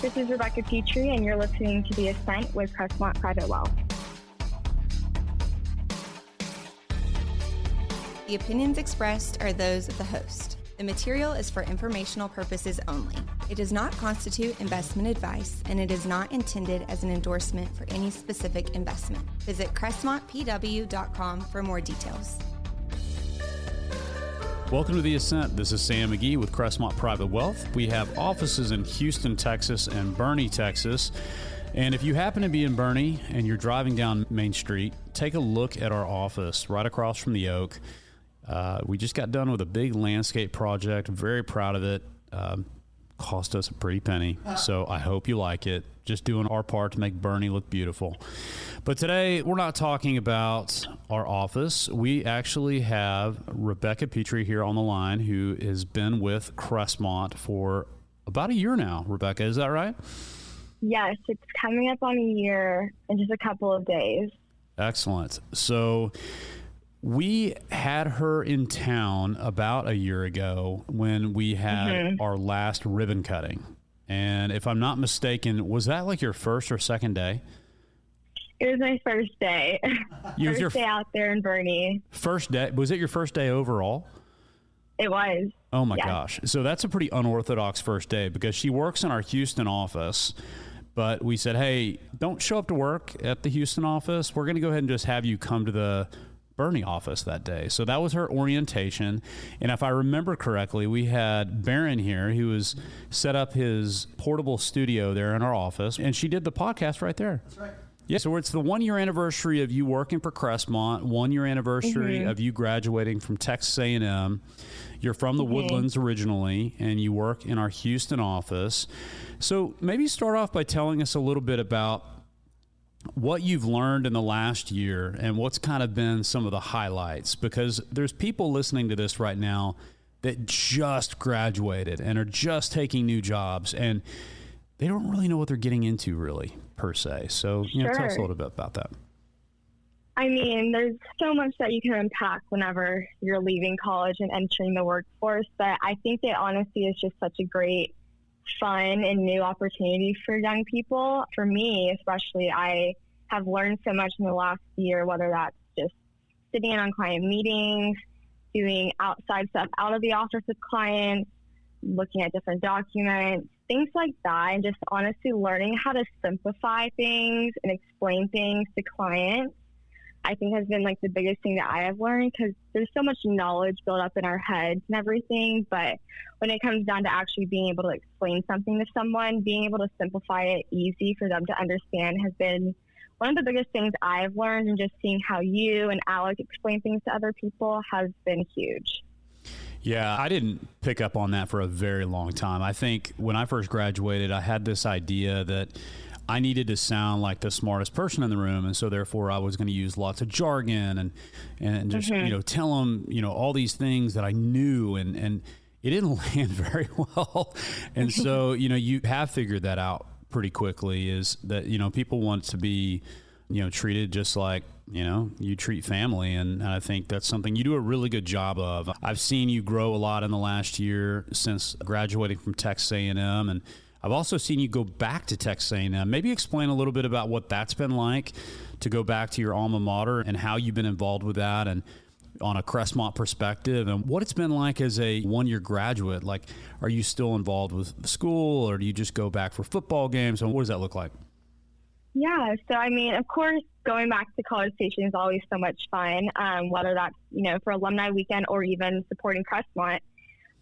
This is Rebecca Petre, and you're listening to the Ascent with Crestmont Private Wealth. The opinions expressed are those of the host. The material is for informational purposes only. It does not constitute investment advice, and it is not intended as an endorsement for any specific investment. Visit CrestmontPW.com for more details. Welcome to the Ascent. This is Sam McGee with Crestmont Private Wealth. We have offices in Houston, Texas, and Boerne, Texas. And if you happen to be in Boerne and you're driving down Main Street, take a look at our office right across from the Oak. We just got done with a big landscape project. I'm very proud of it. Cost us a pretty penny, so I hope you like it. Just doing our part to make Boerne look beautiful. But today, we're not talking about our office. We actually have Rebecca Petre here on the line, who has been with Crestmont for about a year now. Rebecca, is that right? Yes, it's coming up on a year in just a couple of days. Excellent. So we had her in town about a year ago when we had our last ribbon cutting. And if I'm not mistaken, was that like your first or second day? It was my first day. First day out there in Boerne. First day? Was it your first day overall? It was. Oh my gosh. So that's a pretty unorthodox first day because she works in our Houston office. But we said, hey, don't show up to work at the Houston office. We're going to go ahead and just have you come to the Boerne office that day. So that was her orientation. And if I remember correctly, we had Boerne here who was set up his portable studio there in our office. And she did the podcast right there. That's right. Yeah, so it's the 1 year anniversary of you working for Crestmont, 1 year anniversary of you graduating from Texas A&M. You're from the Woodlands originally, and you work in our Houston office. So maybe start off by telling us a little bit about what you've learned in the last year and what's kind of been some of the highlights, because there's people listening to this right now that just graduated and are just taking new jobs, and they don't really know what they're getting into really per se. So, tell us a little bit about that. I mean, there's so much that you can unpack whenever you're leaving college and entering the workforce, but I think that honesty is just such a great, fun, and new opportunity for young people. For me, especially, I have learned so much in the last year, whether that's just sitting in on client meetings, doing outside stuff out of the office with clients, looking at different documents, things like that, and just honestly learning how to simplify things and explain things to clients, I think has been like the biggest thing that I have learned, because there's so much knowledge built up in our heads and everything, but when it comes down to actually being able to explain something to someone, being able to simplify it easy for them to understand has been one of the biggest things I've learned, and just seeing how you and Alec explain things to other people has been huge. Yeah, I didn't pick up on that for a very long time. I think when I first graduated, I had this idea that I needed to sound like the smartest person in the room, and so therefore I was going to use lots of jargon and just tell them all these things that I knew, and it didn't land very well. And so you have figured that out pretty quickly, is that people want to be treated just like you treat family, and I think that's something you do a really good job of. I've seen you grow a lot in the last year since graduating from Texas A&M, and I've also seen you go back to Texas A&M. Maybe explain a little bit about what that's been like to go back to your alma mater and how you've been involved with that, and on a Crestmont perspective, and what it's been like as a one-year graduate. Like, are you still involved with the school, or do you just go back for football games, and what does that look like? Yeah, so I mean, of course, going back to College Station is always so much fun, whether that's, for alumni weekend or even supporting Crestmont.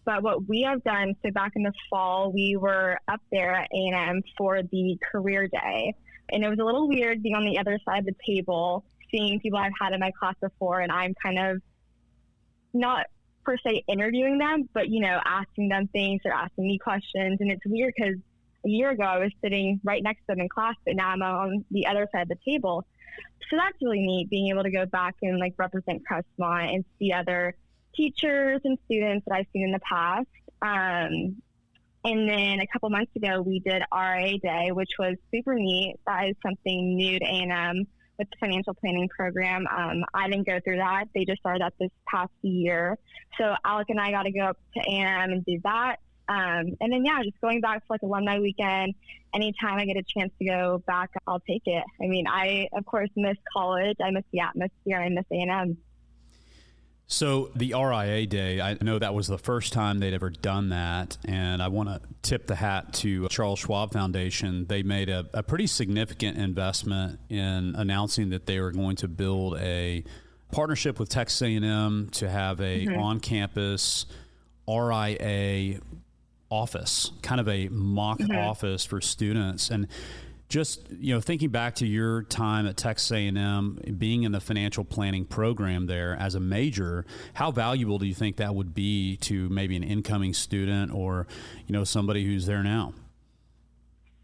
But what we have done, so back in the fall, we were up there at A&M for the career day. And it was a little weird being on the other side of the table, seeing people I've had in my class before, and I'm kind of not per se interviewing them, but, asking them things or asking me questions. And it's weird because a year ago, I was sitting right next to them in class, but now I'm on the other side of the table. So that's really neat, being able to go back and represent Crestmont and see other teachers and students that I've seen in the past. And then a couple months ago, we did RA Day, which was super neat. That is something new to A&M with the financial planning program. I didn't go through that. They just started that this past year. So Alec and I got to go up to A&M and do that. And then, just going back for like alumni weekend, anytime I get a chance to go back, I'll take it. I mean, I, of course, miss college. I miss the atmosphere. I miss A&M. So the RIA Day, I know that was the first time they'd ever done that, and I want to tip the hat to Charles Schwab Foundation. They made a pretty significant investment in announcing that they were going to build a partnership with Texas A&M to have a on-campus RIA office, kind of a mock office for students. And just, thinking back to your time at Texas A&M, being in the financial planning program there as a major, how valuable do you think that would be to maybe an incoming student or, somebody who's there now?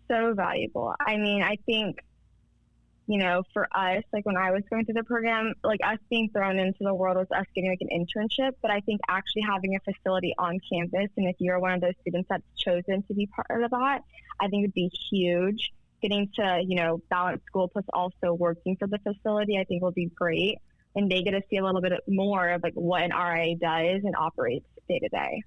So valuable. I mean, I think, for us, like when I was going through the program, like us being thrown into the world was us getting like an internship. But I think actually having a facility on campus, and if you're one of those students that's chosen to be part of that, I think would be huge. Getting to, balance school plus also working for the facility, I think will be great. And they get to see a little bit more of like what an RIA does and operates day to day.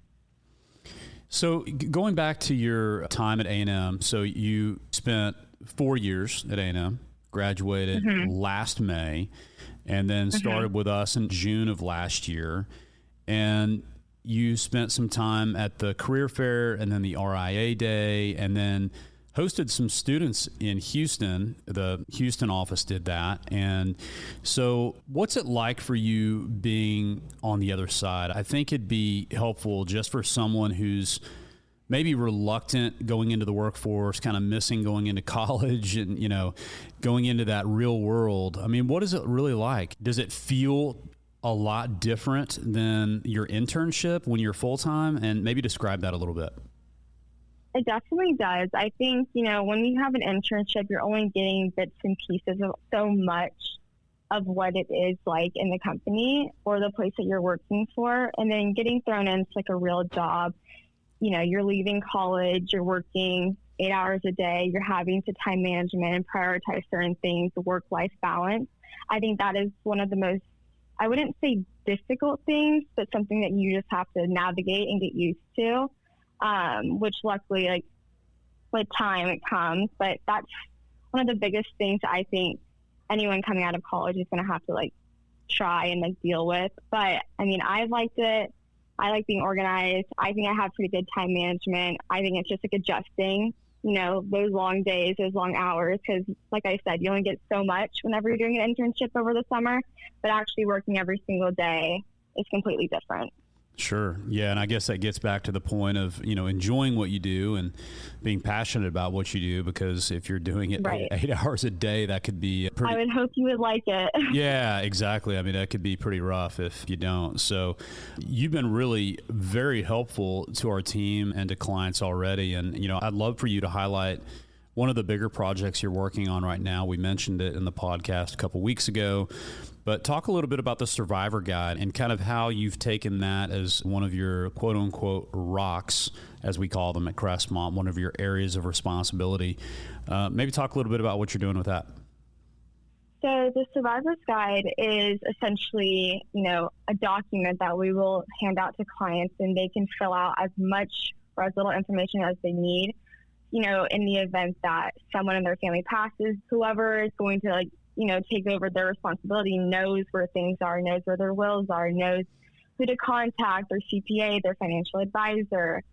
So going back to your time at A&M, so you spent 4 years at A&M, graduated last May, and then started with us in June of last year. And you spent some time at the career fair and then the RIA Day, and then hosted some students in Houston. The Houston office did that. And so what's it like for you being on the other side? I think it'd be helpful just for someone who's maybe reluctant going into the workforce, kind of missing going into college and, going into that real world. I mean, what is it really like? Does it feel a lot different than your internship when you're full-time? And maybe describe that a little bit. It definitely does. I think, when you have an internship, you're only getting bits and pieces of so much of what it is like in the company or the place that you're working for. And then getting thrown into like a real job, you're leaving college, you're working 8 hours a day, you're having to time management and prioritize certain things, the work-life balance. I think that is one of the most, I wouldn't say difficult things, but something that you just have to navigate and get used to. Which luckily, like, with time it comes, but that's one of the biggest things I think anyone coming out of college is going to have to like try and like deal with. But I mean, I've liked it. I like being organized. I think I have pretty good time management. I think it's just like adjusting, those long days, those long hours, because like I said, you only get so much whenever you're doing an internship over the summer, but actually working every single day is completely different. Sure. Yeah. And I guess that gets back to the point of, enjoying what you do and being passionate about what you do, because if you're doing it 8 hours a day, that could be pretty... I would hope you would like it. Yeah, exactly. I mean, that could be pretty rough if you don't. So you've been really very helpful to our team and to clients already. And, I'd love for you to highlight one of the bigger projects you're working on right now. We mentioned it in the podcast a couple weeks ago. But talk a little bit about the Survivor Guide and kind of how you've taken that as one of your quote unquote rocks, as we call them at Crestmont, one of your areas of responsibility. Maybe talk a little bit about what you're doing with that. So the Survivor's Guide is essentially, a document that we will hand out to clients, and they can fill out as much or as little information as they need, in the event that someone in their family passes. Whoever is going to take over their responsibility knows where things are, knows where their wills are, knows who to contact, their CPA, their financial advisor,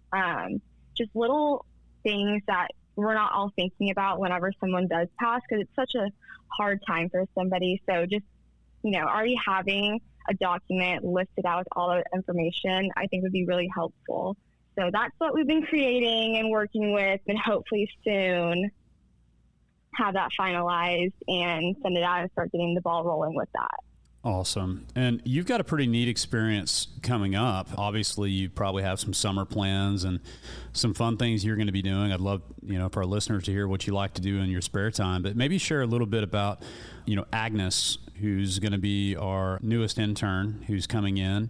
just little things that we're not all thinking about whenever someone does pass, because it's such a hard time for somebody. So just, already having a document listed out with all the information, I think would be really helpful. So that's what we've been creating and working with, and hopefully soon have that finalized and send it out and start getting the ball rolling with that. Awesome. And you've got a pretty neat experience coming up. Obviously, you probably have some summer plans and some fun things you're going to be doing. I'd love, for our listeners to hear what you like to do in your spare time, but maybe share a little bit about, Agnes, who's going to be our newest intern who's coming in,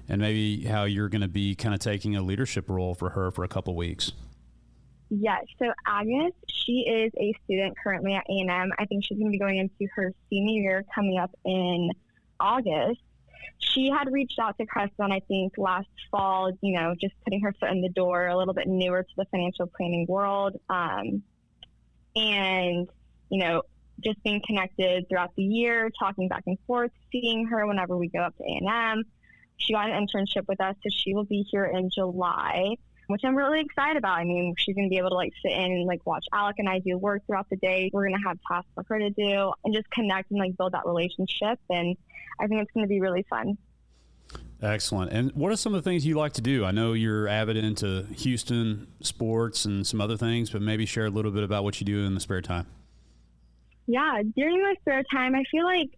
and maybe how you're going to be kind of taking a leadership role for her for a couple weeks. Yes. So Agnes, she is a student currently at A&M. I think she's going to be going into her senior year coming up in August. she had reached out to Crestmont, I think, last fall, just putting her foot in the door, a little bit newer to the financial planning world. And, just being connected throughout the year, talking back and forth, seeing her whenever we go up to A&M. She got an internship with us, so she will be here in July, which I'm really excited about. I mean, she's going to be able to sit in and watch Alec and I do work throughout the day. We're going to have tasks for her to do and just connect and build that relationship. And I think it's going to be really fun. Excellent. And what are some of the things you like to do? I know you're avid into Houston sports and some other things, but maybe share a little bit about what you do in the spare time. Yeah, during my spare time, I feel like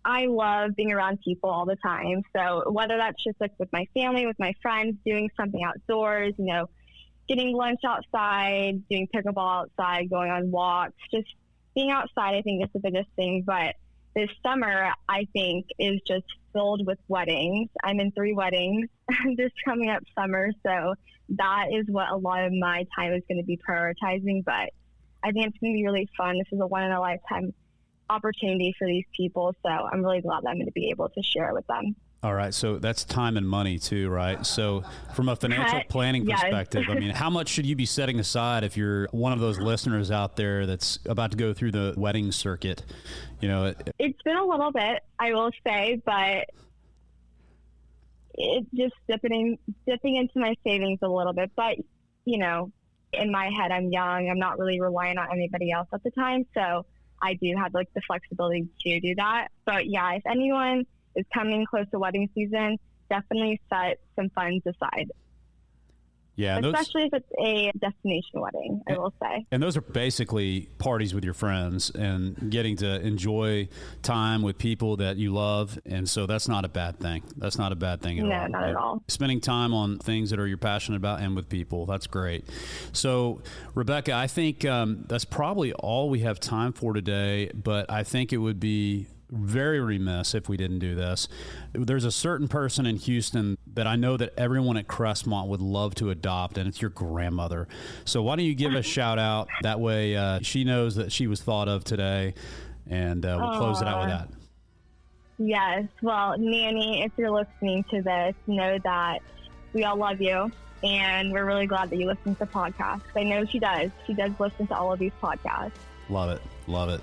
I love being around people all the time. So whether that's just with my family, with my friends, doing something outdoors, getting lunch outside, doing pickleball outside, going on walks, just being outside, I think is the biggest thing. But this summer, I think, is just filled with weddings. I'm in 3 weddings this coming up summer. So that is what a lot of my time is going to be prioritizing. But I think it's going to be really fun. This is a one-in-a-lifetime opportunity for these people. So I'm really glad that I'm going to be able to share it with them. All right. So that's time and money too, right? So from a financial planning perspective, I mean, how much should you be setting aside if you're one of those listeners out there that's about to go through the wedding circuit? It's been a little bit, I will say, but it's just dipping into my savings a little bit. But, in my head, I'm young. I'm not really relying on anybody else at the time. So I do have the flexibility to do that. But yeah, if anyone is coming close to wedding season, definitely set some funds aside. Yeah, especially if it's a destination wedding, I will say. And those are basically parties with your friends and getting to enjoy time with people that you love. And so that's not a bad thing. That's not a bad thing at all. No, not at all. Spending time on things that you're passionate about and with people. That's great. So, Rebecca, I think that's probably all we have time for today, but I think it would be very remiss if we didn't do this. There's a certain person in Houston that I know that everyone at Crestmont would love to adopt, and it's your grandmother. So why don't you give a shout out? That way she knows that she was thought of today, and we'll close it out with that. Yes. Well, Nanny, if you're listening to this, know that we all love you, and we're really glad that you listen to the podcast. I know she does. She does listen to all of these podcasts. Love it. Love it.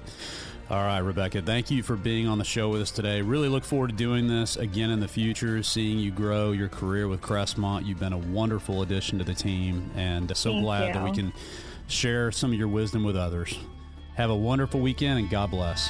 All right, Rebecca, thank you for being on the show with us today. Really look forward to doing this again in the future, seeing you grow your career with Crestmont. You've been a wonderful addition to the team, and so glad that we can share some of your wisdom with others. Have a wonderful weekend, and God bless.